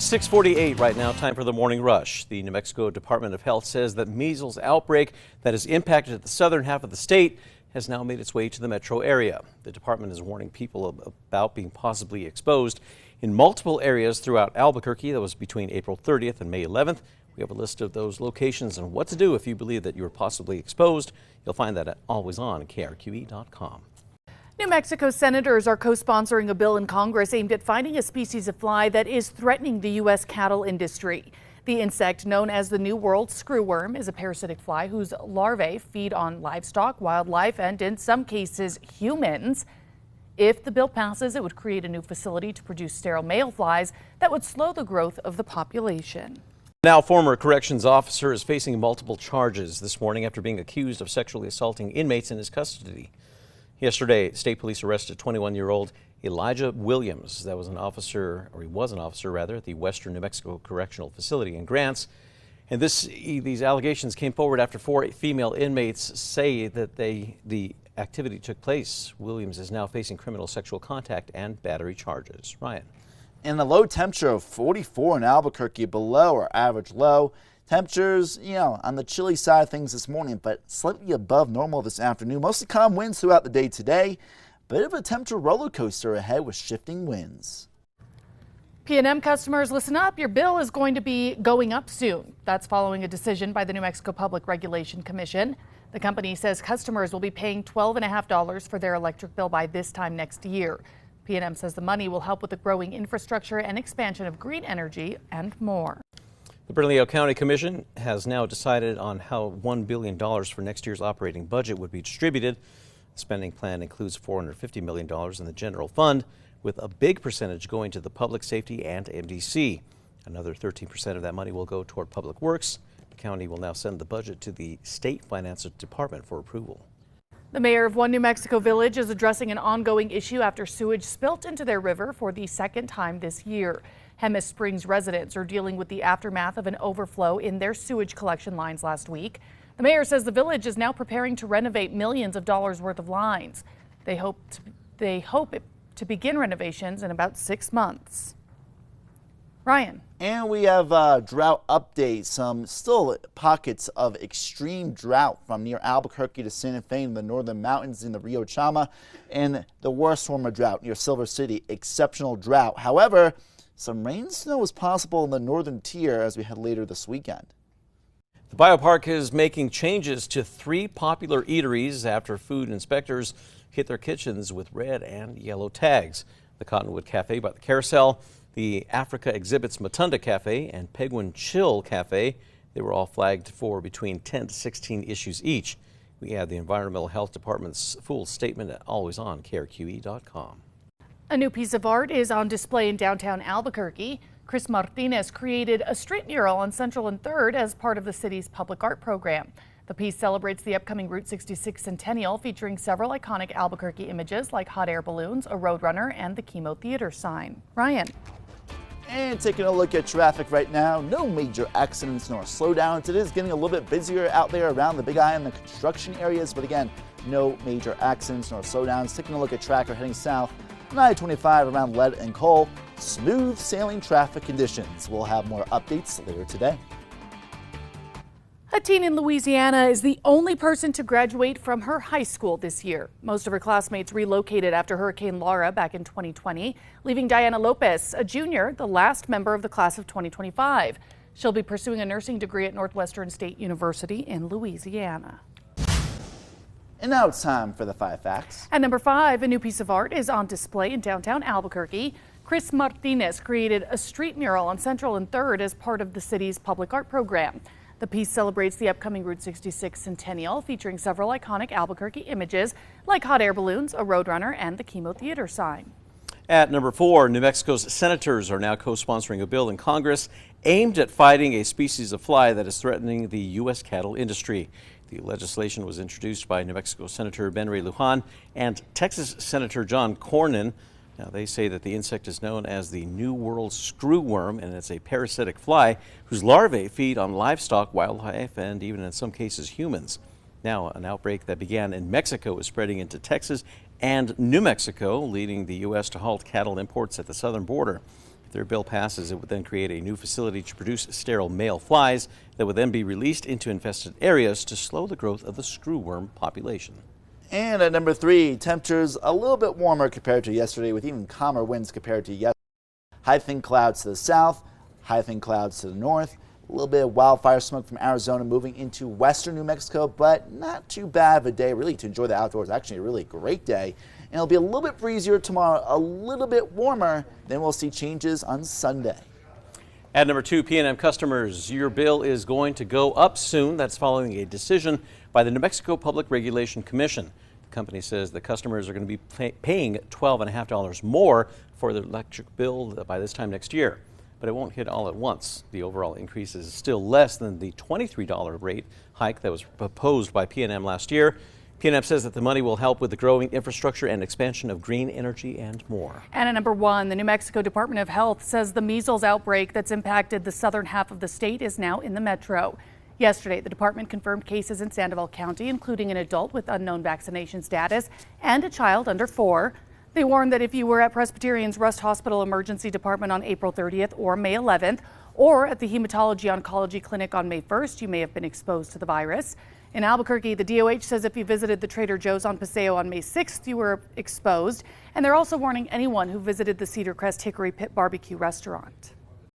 6:48 right now, time for the morning rush. The New Mexico Department of Health says that measles outbreak that has impacted the southern half of the state has now made its way to the metro area. The department is warning people about being possibly exposed in multiple areas throughout Albuquerque. That was between April 30th and May 11th. We have a list of those locations and what to do if you believe that you're possibly exposed. You'll find that at always on KRQE.com. New Mexico senators are co-sponsoring a bill in Congress aimed at fighting a species of fly that is threatening the U.S. cattle industry. The insect, known as the New World screwworm, is a parasitic fly whose larvae feed on livestock, wildlife, and in some cases humans. If the bill passes, it would create a new facility to produce sterile male flies that would slow the growth of the population. Now, former corrections officer is facing multiple charges this morning after being accused of sexually assaulting inmates in his custody. Yesterday, state police arrested 21-year-old Elijah Williams. That was an officer, or he was an officer rather, at the Western New Mexico Correctional Facility in Grants. And these allegations came forward after 4 female inmates say that the activity took place. Williams is now facing criminal sexual contact and battery charges. Ryan. In a low temperature of 44 in Albuquerque, below our average low. Temperatures, on the chilly side of things this morning, but slightly above normal this afternoon. Mostly calm winds throughout the day today. Bit of a temperature roller coaster ahead with shifting winds. PNM customers, listen up. Your bill is going to be going up soon. That's following a decision by the New Mexico Public Regulation Commission. The company says customers will be paying $12.50 for their electric bill by this time next year. PNM says the money will help with the growing infrastructure and expansion of green energy and more. The Bernalillo County Commission has now decided on how $1 billion for next year's operating budget would be distributed. The spending plan includes $450 million in the general fund, with a big percentage going to the public safety and MDC. Another 13% of that money will go toward public works. The county will now send the budget to the state finance department for approval. The mayor of one New Mexico village is addressing an ongoing issue after sewage spilt into their river for the second time this year. Hemis Springs residents are dealing with the aftermath of an overflow in their sewage collection lines last week. The mayor says the village is now preparing to renovate millions of dollars worth of lines. They hope to begin renovations in about 6 months. Ryan. And we have a drought update. Some still pockets of extreme drought from near Albuquerque to Santa Fe in the northern mountains in the Rio Chama, and the worst form of drought near Silver City. Exceptional drought. However, some rain snow is possible in the northern tier as we head later this weekend. The biopark is making changes to 3 popular eateries after food inspectors hit their kitchens with red and yellow tags. The Cottonwood Cafe by the Carousel, the Africa Exhibits Matunda Cafe, and Penguin Chill Cafe. They were all flagged for between 10 to 16 issues each. We have the Environmental Health Department's full statement at alwaysonkRQE.com. A new piece of art is on display in downtown Albuquerque. Chris Martinez created a street mural on Central and 3rd as part of the city's public art program. The piece celebrates the upcoming Route 66 centennial, featuring several iconic Albuquerque images like hot air balloons, a roadrunner, and the Chemo Theater sign. Ryan. And taking a look at traffic right now, no major accidents nor slowdowns. It is getting a little bit busier out there around the Big I and the construction areas, but again, no major accidents nor slowdowns. Taking a look at tracker heading south, I-25 around Lead and Coal. Smooth sailing traffic conditions. We'll have more updates later today. A teen in Louisiana is the only person to graduate from her high school this year. Most of her classmates relocated after Hurricane Laura back in 2020, leaving Diana Lopez, a junior, the last member of the class of 2025. She'll be pursuing a nursing degree at Northwestern State University in Louisiana. And now it's time for the 5 facts. At number 5, a new piece of art is on display in downtown Albuquerque. Chris Martinez created a street mural on Central and 3rd as part of the city's public art program. The piece celebrates the upcoming Route 66 centennial, featuring several iconic Albuquerque images like hot air balloons, a roadrunner, and the Chemo Theater sign. At number 4, New Mexico's senators are now co-sponsoring a bill in Congress aimed at fighting a species of fly that is threatening the U.S. cattle industry. The legislation was introduced by New Mexico Senator Ben Ray Lujan and Texas Senator John Cornyn. Now, they say that the insect is known as the New World Screwworm, and it's a parasitic fly whose larvae feed on livestock, wildlife, and even in some cases humans. Now, an outbreak that began in Mexico is spreading into Texas and New Mexico, leading the U.S. to halt cattle imports at the southern border. their bill passes, it would then create a new facility to produce sterile male flies that would then be released into infested areas to slow the growth of the screwworm population. And at number 3, temperatures a little bit warmer compared to yesterday, with even calmer winds compared to yesterday. High thin clouds to the south, high thin clouds to the north. A little bit of wildfire smoke from Arizona moving into western New Mexico, but not too bad of a day really to enjoy the outdoors. Actually a really great day. And it'll be a little bit breezier tomorrow, a little bit warmer. Then we'll see changes on Sunday. At number 2, PNM customers, your bill is going to go up soon. That's following a decision by the New Mexico Public Regulation Commission. The company says the customers are going to be paying $12.50 more for their electric bill by this time next year. But it won't hit all at once. The overall increase is still less than the $23 rate hike that was proposed by PNM last year. PNM says that the money will help with the growing infrastructure and expansion of green energy and more. And at number 1, the New Mexico Department of Health says the measles outbreak that's impacted the southern half of the state is now in the metro. Yesterday, the department confirmed cases in Sandoval County, including an adult with unknown vaccination status and a child under 4. They warned that if you were at Presbyterian's Rust Hospital Emergency Department on April 30th or May 11th, or at the Hematology Oncology Clinic on May 1st, you may have been exposed to the virus. In Albuquerque, the DOH says if you visited the Trader Joe's on Paseo on May 6th, you were exposed. And they're also warning anyone who visited the Cedar Crest Hickory Pit Barbecue restaurant.